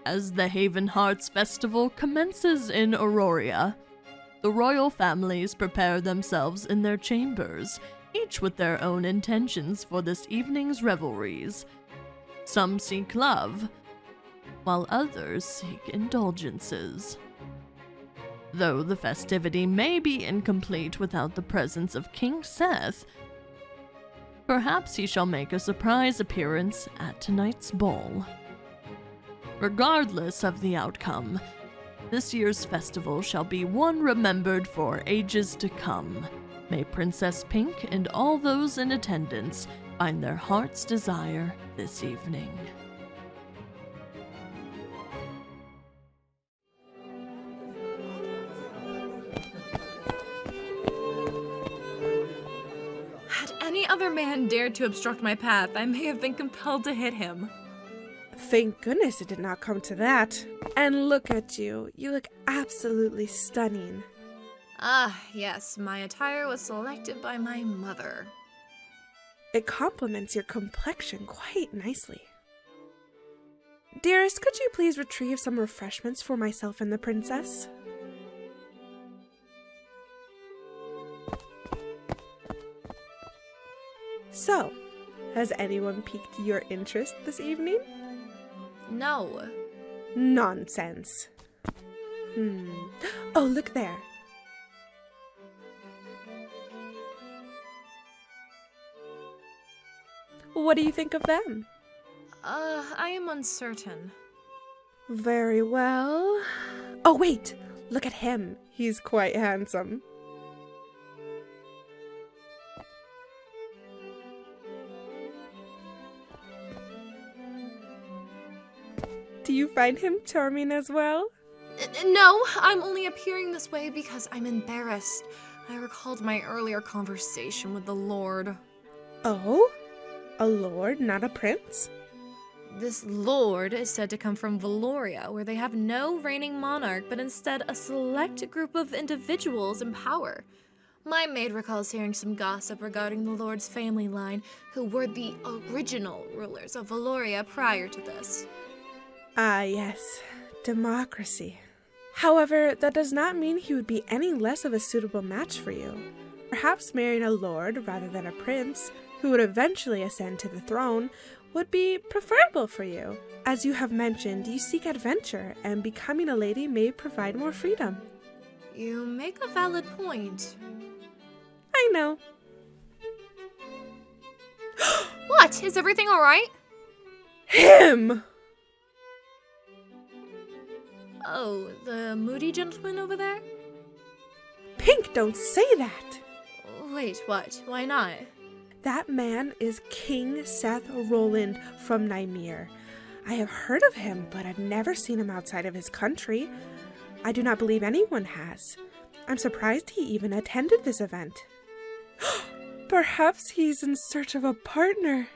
As the Haven Hearts Festival commences in Auroria, the royal families prepare themselves in their chambers, each with their own intentions for this evening's revelries. Some seek love, while others seek indulgences. Though the festivity may be incomplete without the presence of King Seth, perhaps he shall make a surprise appearance at tonight's ball. Regardless of the outcome, this year's festival shall be one remembered for ages to come. May Princess Pink and all those in attendance find their heart's desire this evening. Had any other man dared to obstruct my path, I may have been compelled to hit him. Thank goodness it did not come to that. And look at you. You look absolutely stunning. Ah, yes, my attire was selected by my mother. It complements your complexion quite nicely. Dearest, could you please retrieve some refreshments for myself and the princess? So, has anyone piqued your interest this evening? No. Nonsense. Oh, look there. What do you think of them? I am uncertain. Very well. Oh, wait! Look at him. He's quite handsome. Do you find him charming as well? No, I'm only appearing this way because I'm embarrassed. I recalled my earlier conversation with the Lord. Oh? A lord, not a prince? This lord is said to come from Auroria, where they have no reigning monarch, but instead a select group of individuals in power. My maid recalls hearing some gossip regarding the lord's family line, who were the original rulers of Auroria prior to this. Ah, yes. Democracy. However, that does not mean he would be any less of a suitable match for you. Perhaps marrying a lord rather than a prince, who would eventually ascend to the throne, would be preferable for you. As you have mentioned, you seek adventure, and becoming a lady may provide more freedom. You make a valid point. I know. What? Is everything alright? Him! Oh, the moody gentleman over there? Pink, don't say that! Wait, what? Why not? That man is King Seth Roland from Nymir. I have heard of him, but I've never seen him outside of his country. I do not believe anyone has. I'm surprised he even attended this event. Perhaps he's in search of a partner.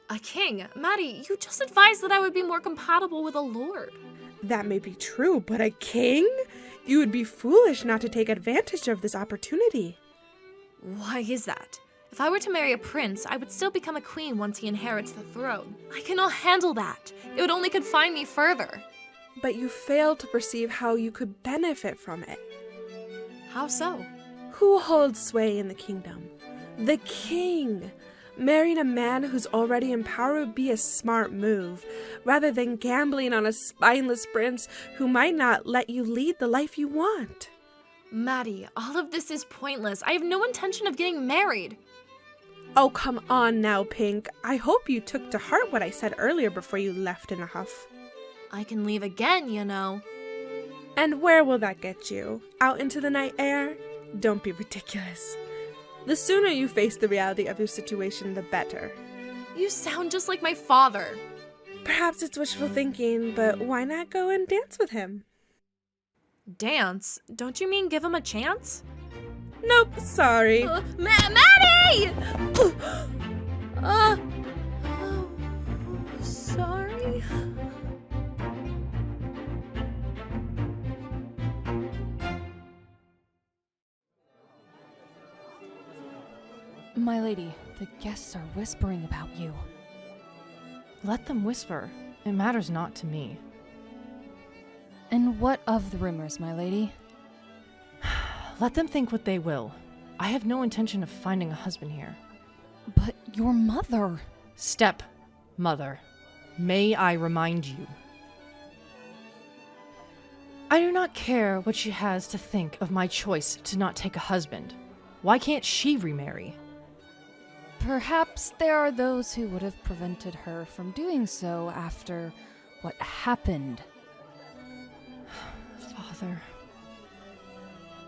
A king? Madi, you just advised that I would be more compatible with a lord. That may be true, but a king? You would be foolish not to take advantage of this opportunity. Why is that? If I were to marry a prince, I would still become a queen once he inherits the throne. I cannot handle that. It would only confine me further. But you fail to perceive how you could benefit from it. How so? Who holds sway in the kingdom? The king. Marrying a man who's already in power would be a smart move, rather than gambling on a spineless prince who might not let you lead the life you want. Madi, all of this is pointless. I have no intention of getting married. Oh, come on now, Pink. I hope you took to heart what I said earlier before you left in a huff. I can leave again, you know. And where will that get you? Out into the night air? Don't be ridiculous. The sooner you face the reality of your situation, the better. You sound just like my father. Perhaps it's wishful thinking, but why not go and dance with him? Dance? Don't you mean give him a chance? Nope, sorry. Madi! Sorry. My lady, the guests are whispering about you. Let them whisper. It matters not to me. And what of the rumors, my lady? Let them think what they will. I have no intention of finding a husband here. But your mother... Step, mother. May I remind you? I do not care what she has to think of my choice to not take a husband. Why can't she remarry? Perhaps there are those who would have prevented her from doing so after what happened. Father.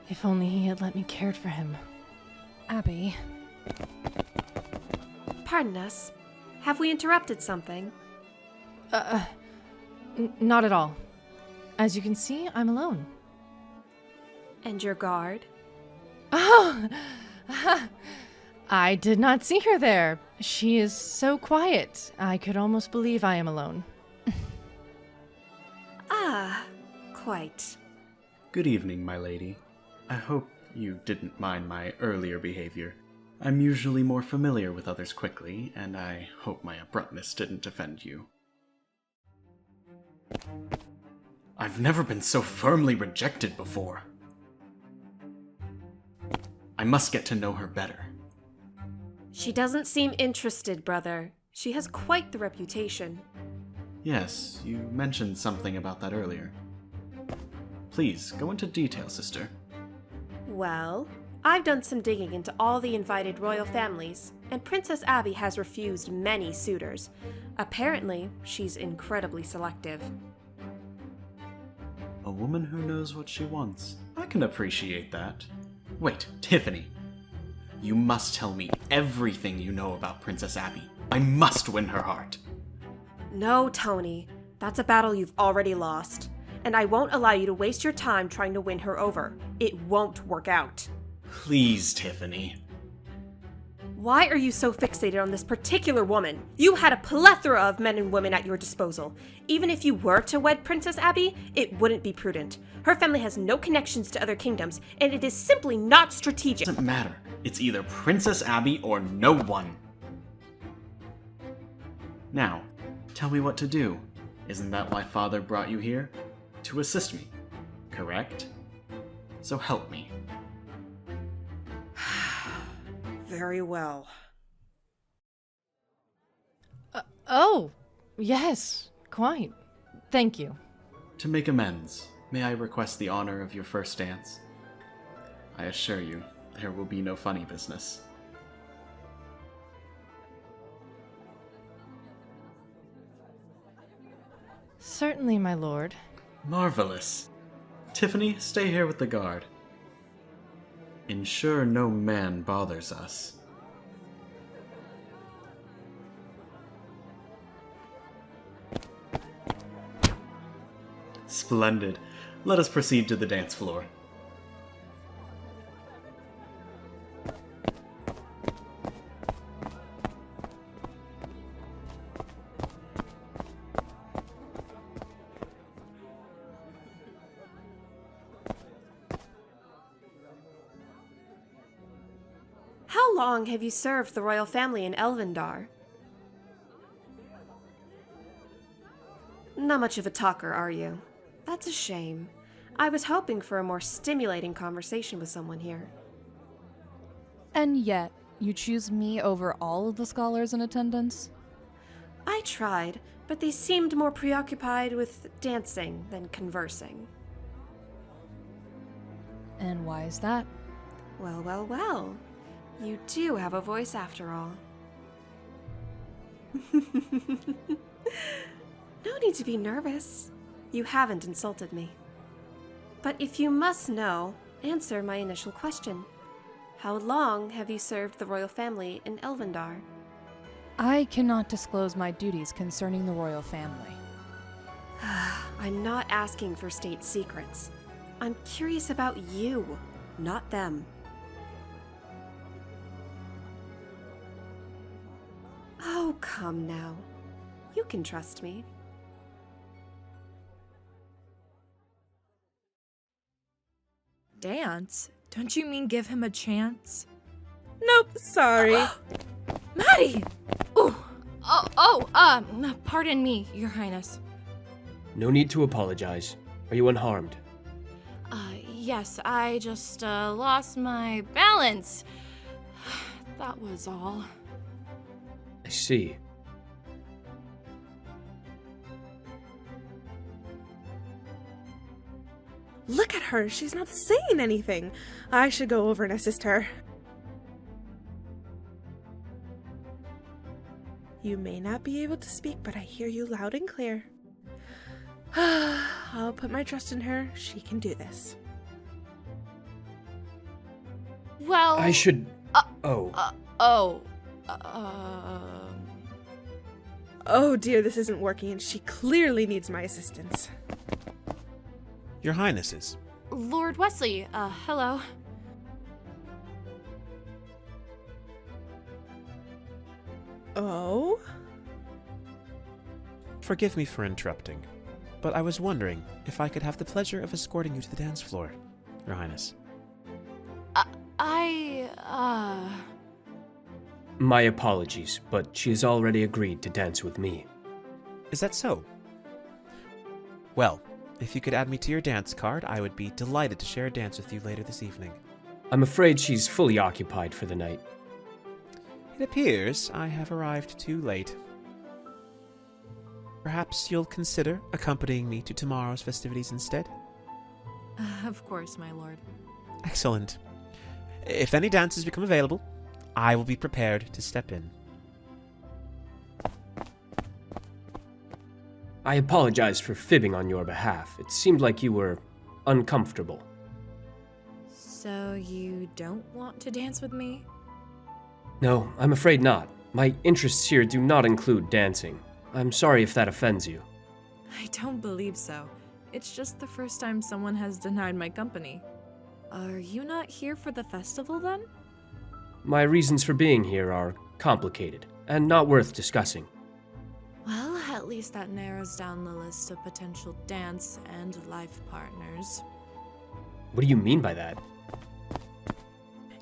If only he had let me care for him. Abby. Pardon us. Have we interrupted something? Not at all. As you can see, I'm alone. And your guard? Oh! I did not see her there. She is so quiet. I could almost believe I am alone. Ah, quite. Good evening, my lady. I hope you didn't mind my earlier behavior. I'm usually more familiar with others quickly, and I hope my abruptness didn't offend you. I've never been so firmly rejected before. I must get to know her better. She doesn't seem interested, brother. She has quite the reputation. Yes, you mentioned something about that earlier. Please, go into detail, sister. Well, I've done some digging into all the invited royal families, and Princess Abby has refused many suitors. Apparently, she's incredibly selective. A woman who knows what she wants. I can appreciate that. Wait, Tiffany. You must tell me everything you know about Princess Abby. I must win her heart. No, Tony. That's a battle you've already lost. And I won't allow you to waste your time trying to win her over. It won't work out. Please, Tiffany. Why are you so fixated on this particular woman? You had a plethora of men and women at your disposal. Even if you were to wed Princess Abby, it wouldn't be prudent. Her family has no connections to other kingdoms, and it is simply not strategic. It doesn't matter. It's either Princess Abby or no one. Now, tell me what to do. Isn't that why Father brought you here? To assist me, correct? So help me. Very well. Oh, yes, quite. Thank you. To make amends, may I request the honor of your first dance? I assure you, there will be no funny business. Certainly, my lord. Marvelous. Tiffany, stay here with the guard. Ensure no man bothers us. Splendid. Let us proceed to the dance floor. How long have you served the royal family in Elvendar? Not much of a talker, are you? That's a shame. I was hoping for a more stimulating conversation with someone here. And yet, you choose me over all of the scholars in attendance? I tried, but they seemed more preoccupied with dancing than conversing. And why is that? Well, well, well. You do have a voice after all. No need to be nervous. You haven't insulted me. But if you must know, answer my initial question. How long have you served the royal family in Elvendar? I cannot disclose my duties concerning the royal family. I'm not asking for state secrets. I'm curious about you, not them. Oh, come now. You can trust me. Dance? Don't you mean give him a chance? Nope, sorry. Madi! Pardon me, Your Highness. No need to apologize. Are you unharmed? Yes, I just, lost my balance. That was all. I see. Look at her. She's not saying anything. I should go over and assist her. You may not be able to speak, but I hear you loud and clear. I'll put my trust in her. She can do this. Well... I should... Oh dear, this isn't working, and she clearly needs my assistance. Your Highnesses. Lord Wesley, hello. Oh? Forgive me for interrupting, but I was wondering if I could have the pleasure of escorting you to the dance floor, Your Highness. My apologies, but she has already agreed to dance with me. Is that so? Well, if you could add me to your dance card, I would be delighted to share a dance with you later this evening. I'm afraid she's fully occupied for the night. It appears I have arrived too late. Perhaps you'll consider accompanying me to tomorrow's festivities instead? Of course, my lord. Excellent. If any dances become available, I will be prepared to step in. I apologize for fibbing on your behalf. It seemed like you were uncomfortable. So you don't want to dance with me? No, I'm afraid not. My interests here do not include dancing. I'm sorry if that offends you. I don't believe so. It's just the first time someone has denied my company. Are you not here for the festival then? My reasons for being here are complicated and not worth discussing. Well, at least that narrows down the list of potential dance and life partners. What do you mean by that?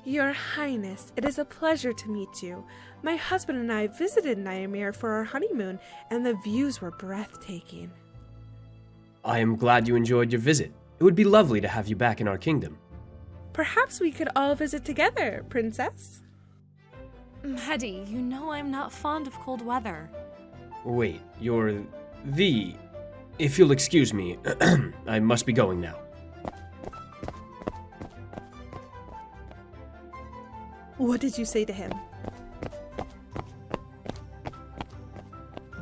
Your Highness, it is a pleasure to meet you. My husband and I visited Mira for our honeymoon, and the views were breathtaking. I am glad you enjoyed your visit. It would be lovely to have you back in our kingdom. Perhaps we could all visit together, Princess? Madi, you know I'm not fond of cold weather. Wait, you're the... If you'll excuse me, I must be going now. What did you say to him?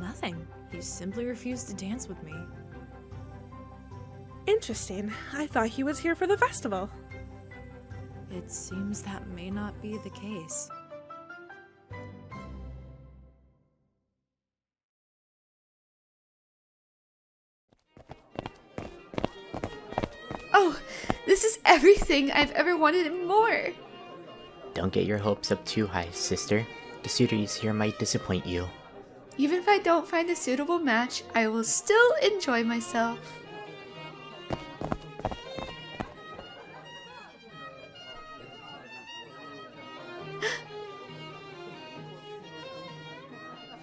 Nothing. He simply refused to dance with me. Interesting. I thought he was here for the festival. It seems that may not be the case. Oh, this is everything I've ever wanted and more. Don't get your hopes up too high, sister. The suitors here might disappoint you. Even if I don't find a suitable match, I will still enjoy myself.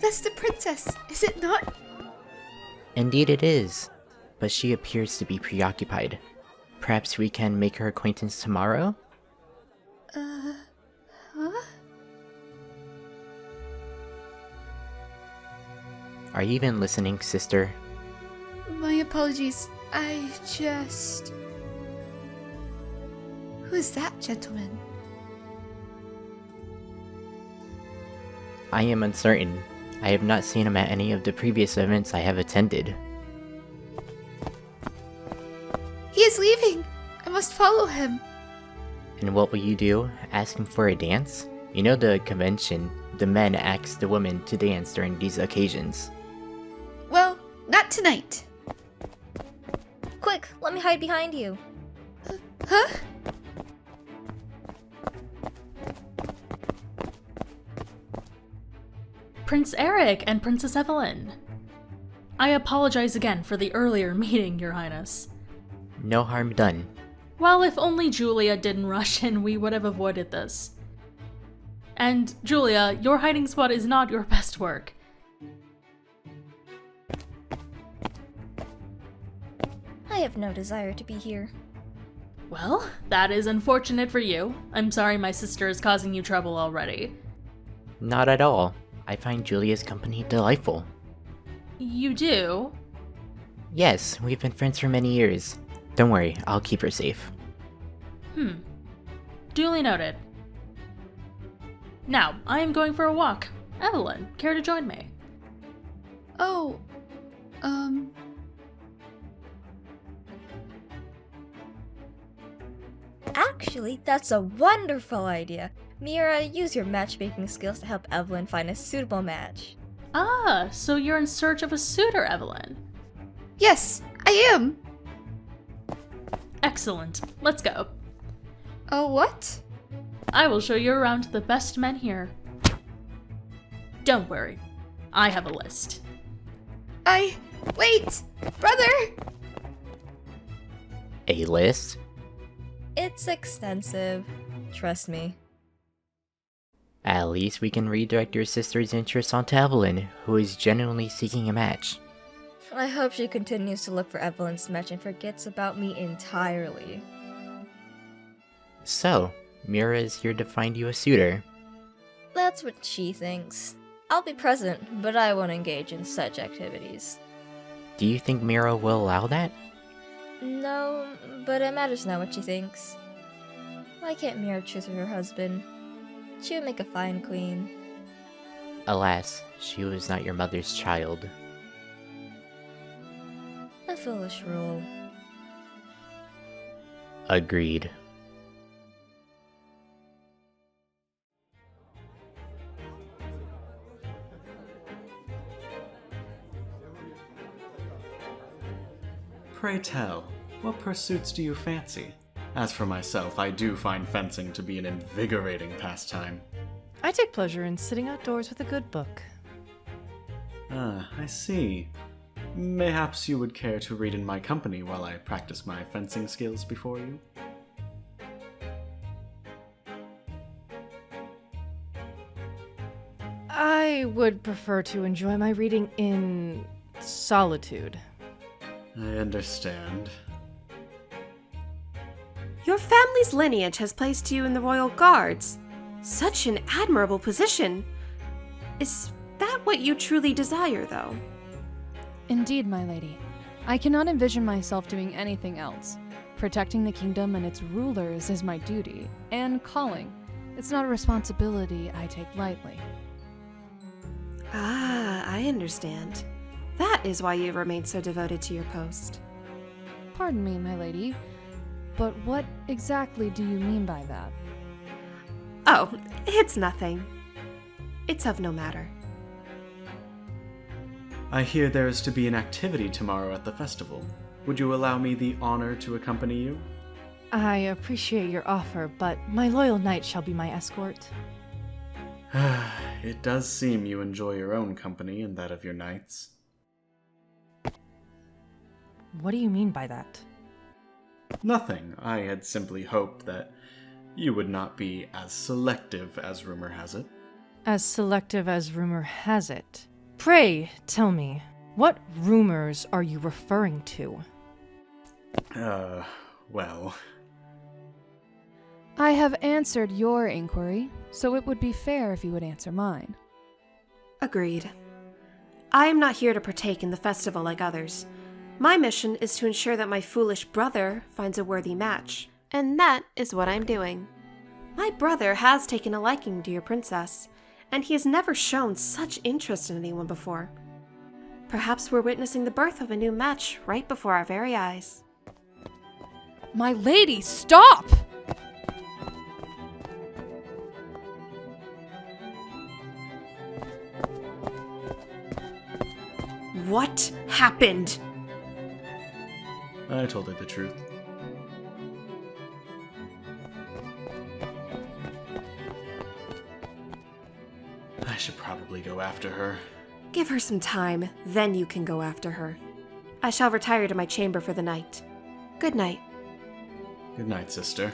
That's the princess, is it not? Indeed it is, but she appears to be preoccupied. Perhaps we can make her acquaintance tomorrow? Huh? Are you even listening, sister? My apologies, Who is that gentleman? I am uncertain. I have not seen him at any of the previous events I have attended. He is leaving! I must follow him. And what will you do? Ask him for a dance? You know the convention, the men ask the women to dance during these occasions. Well, not tonight. Quick, let me hide behind you. Huh? Prince Eric and Princess Evelyn. I apologize again for the earlier meeting, Your Highness. No harm done. Well, if only Julia didn't rush in, we would have avoided this. And, Julia, your hiding spot is not your best work. I have no desire to be here. Well, that is unfortunate for you. I'm sorry my sister is causing you trouble already. Not at all. I find Julia's company delightful. You do? Yes, we've been friends for many years. Don't worry, I'll keep her safe. Duly noted. Now, I am going for a walk. Evelyn, care to join me? Oh, Actually, that's a wonderful idea. Mira, use your matchmaking skills to help Evelyn find a suitable match. Ah, so you're in search of a suitor, Evelyn. yes, I am. Excellent. Let's go. Oh, what? I will show you around the best men here. Don't worry. I have a list. Wait! Brother! A list? It's extensive. Trust me. At least we can redirect your sister's interest onto Evelyn, who is genuinely seeking a match. I hope she continues to look for Evelyn's match and forgets about me entirely. So, Mira is here to find you a suitor. That's what she thinks. I'll be present, but I won't engage in such activities. Do you think Mira will allow that? No, but it matters not what she thinks. Why can't Mira choose her husband? She would make a fine queen. Alas, she was not your mother's child. A foolish rule. Agreed. Pray tell, what pursuits do you fancy? As for myself, I do find fencing to be an invigorating pastime. I take pleasure in sitting outdoors with a good book. Ah, I see. Mayhaps you would care to read in my company while I practice my fencing skills before you? I would prefer to enjoy my reading in solitude. I understand. Your family's lineage has placed you in the Royal Guards. Such an admirable position. Is that what you truly desire, though? Indeed, my lady. I cannot envision myself doing anything else. Protecting the kingdom and its rulers is my duty and calling. It's not a responsibility I take lightly. Ah, I understand. That is why you remain so devoted to your post. Pardon me, my lady, but what exactly do you mean by that? Oh, it's nothing. It's of no matter. I hear there is to be an activity tomorrow at the festival. Would you allow me the honor to accompany you? I appreciate your offer, but my loyal knight shall be my escort. It does seem you enjoy your own company and that of your knights. What do you mean by that? Nothing. I had simply hoped that you would not be as selective as rumor has it. As selective as rumor has it. Pray, tell me, what rumors are you referring to? Well... I have answered your inquiry, so it would be fair if you would answer mine. Agreed. I am not here to partake in the festival like others. My mission is to ensure that my foolish brother finds a worthy match, and that is what I'm doing. My brother has taken a liking to your princess, and he has never shown such interest in anyone before. Perhaps we're witnessing the birth of a new match right before our very eyes. My lady, stop! What happened? I told her the truth. I should probably go after her. Give her some time, then you can go after her. I shall retire to my chamber for the night. Good night. Good night, sister.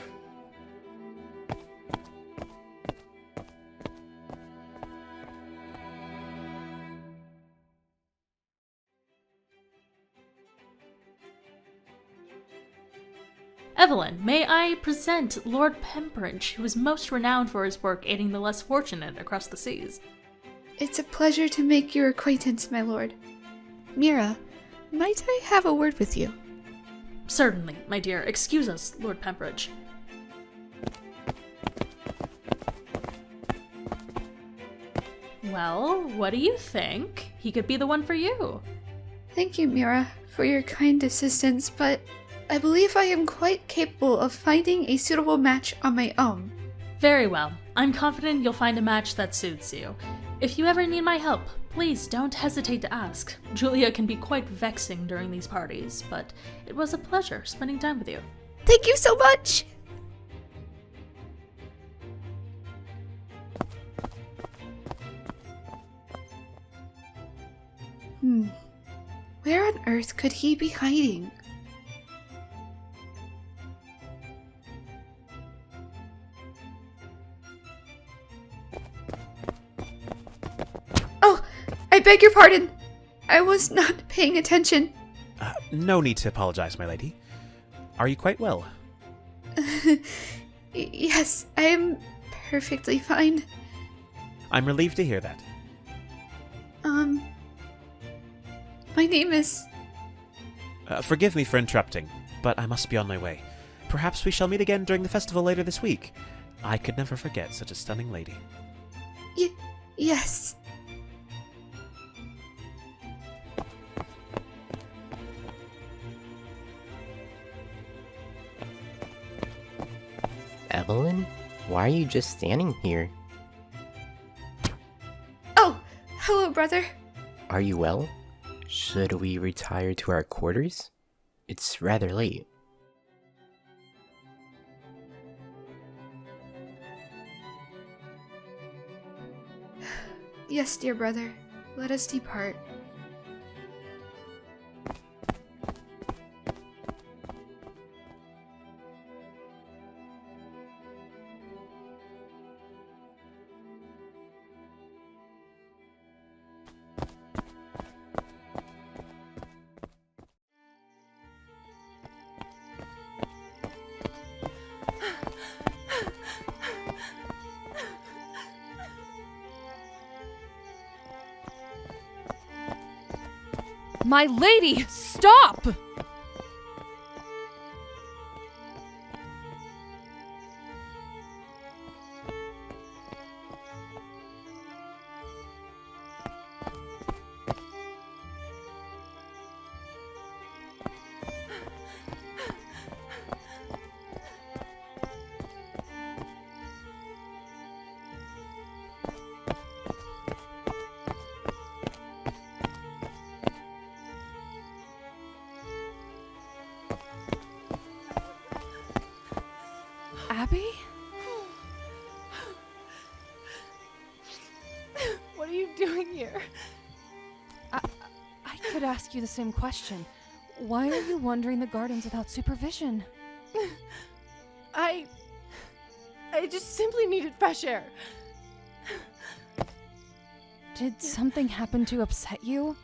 Evelyn, may I present Lord Pembridge, who is most renowned for his work aiding the less fortunate across the seas. It's a pleasure to make your acquaintance, my lord. Mira, might I have a word with you? Certainly, my dear. Excuse us, Lord Pembridge. Well, what do you think? He could be the one for you. Thank you, Mira, for your kind assistance, but I believe I am quite capable of finding a suitable match on my own. Very well. I'm confident you'll find a match that suits you. If you ever need my help, please don't hesitate to ask. Julia can be quite vexing during these parties, but it was a pleasure spending time with you. Thank you so much! Where on earth could he be hiding? Oh, I beg your pardon. I was not paying attention. No need to apologize, my lady. Are you quite well? Yes, I am perfectly fine. I'm relieved to hear that. My name is... Forgive me for interrupting, but I must be on my way. Perhaps we shall meet again during the festival later this week. I could never forget such a stunning lady. Yes. Evelyn, why are you just standing here? Oh, hello, brother. Are you well? Should we retire to our quarters? It's rather late. Yes, dear brother. Let us depart. My lady, stop! Abby? What are you doing here? I could ask you the same question. Why are you wandering the gardens without supervision? I just simply needed fresh air. Did something happen to upset you?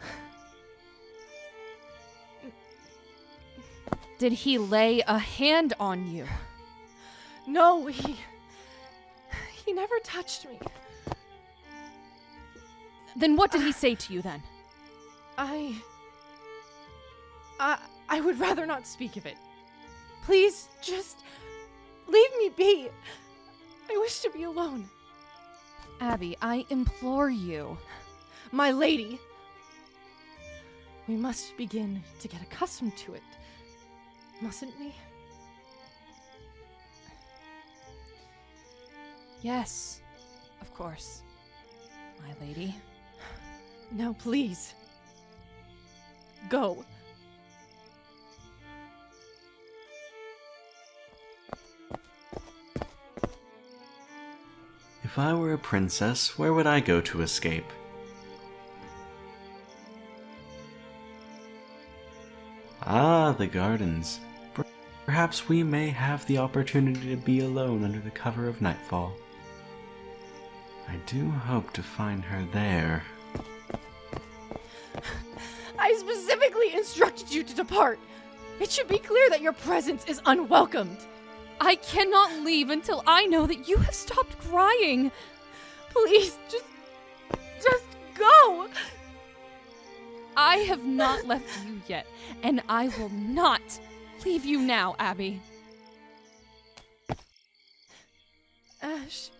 Did he lay a hand on you? No, he never touched me. Then what did he say to you then? I would rather not speak of it. Please, just leave me be. I wish to be alone. Abby, I implore you. My lady. We must begin to get accustomed to it, mustn't we? Yes, of course, my lady. Now, please. Go. If I were a princess, where would I go to escape? Ah, the gardens. Perhaps we may have the opportunity to be alone under the cover of nightfall. I do hope to find her there. I specifically instructed you to depart. It should be clear that your presence is unwelcomed. I cannot leave until I know that you have stopped crying. Please, just go. I have not left you yet, and I will not leave you now, Abby. Ash.